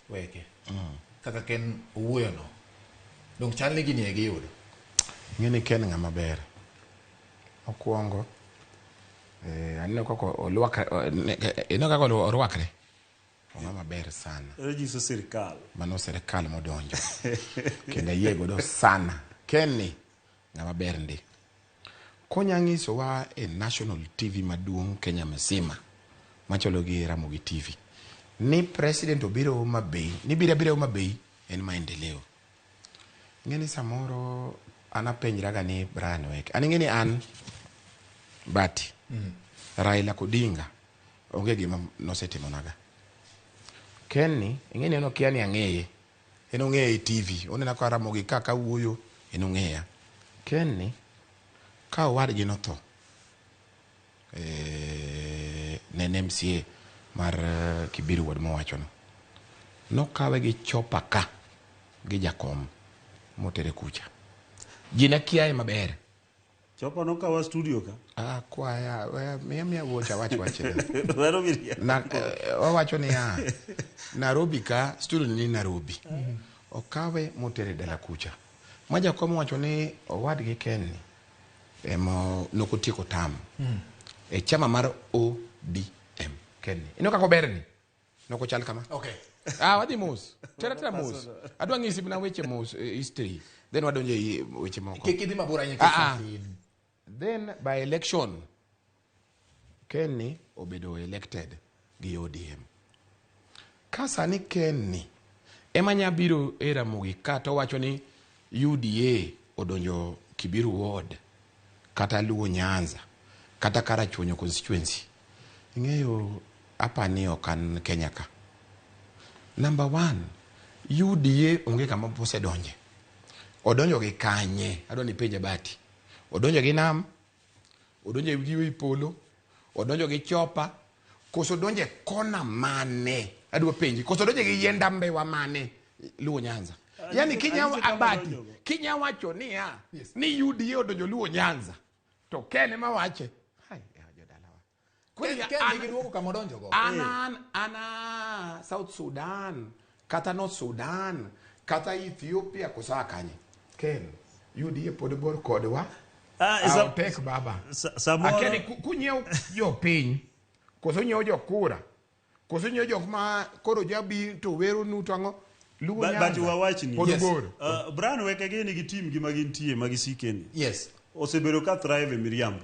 weke kaka Ken owuoyo no dong chal ni gini egi yudo ng'eni Ken ng'ama ber okwongo aneno kaka orwakre ng'ama ber sana rejiso sirkal mano sirkal modonjo kendo yie godo sana Ken ni ng'ama ber ndi konya ng'isowa e national TV maduong' Kenya mzima machalo gi Ramogi TV ni president obiro Homa Bay ni biro Homa Bay en maendeleo ng'eni samoro anapenjraga ni Brian Weke ng'eni an Bati Raila Odinga onge gima nosetimonaga Ken ni ng'eni eno kia ni ang'eye en ong'eye e TV onena ka Ramogi kaka wuoyo en ong'eya Ken ni ka owadgi notho ne MCA mar Kibiru Ward mowacho no kawe gi chopa ka gi jakom motere kucha jina kiaye maber chopa no kawa studio ka kwaya mia wocha wach wero miria na wawacho ni Nairobi ka studio ni Nairobi okawe motere dala kucha ma jakom wacho ni owadgi Ken ni emo nokotieko tam e chama mar ODM Ken ni ino kako ber ni nokochal kama okay wadhi mos tera mos adwa ng'isi bina weche mos history then wadonje weche moko kidhi mabura nyaka then by election Ken ni obedo elected gi ODM kasa ni Ken ni ema nya biro era Ramogi kata wacho ni UDA odonjo Kibiru Ward kata Luo Nyanza kata Karachuonyo constituency ing'eyo apani okan Kenya ka number 1 UDA onge kama pose donje odonjo gi kanye adwa ni penje Bati odonjo gi Nam odonjo gi Polo odonjo gi Chopa koso donje kona mane adwa penje koso donje gi Yendambe wa mane Luo Nyanza yani kinya wacho ni ni UDA odonjo Luo Nyanza to Ken ema wache Ken ni duoko kama odonjo go ana South Sudan kata North Sudan kata Ethiopia kosa kanye Ken UDA pod bor kodwa I'll take baba akeni kunyeo jo piny koso nyeo jo kura koso nyeo jok ma koro jabi to wero nu tango Luo Nyanza but wawachni pod bor Brian Weke gini gi team gi magintie magisikeni yes osebedo ka thrive Miriambo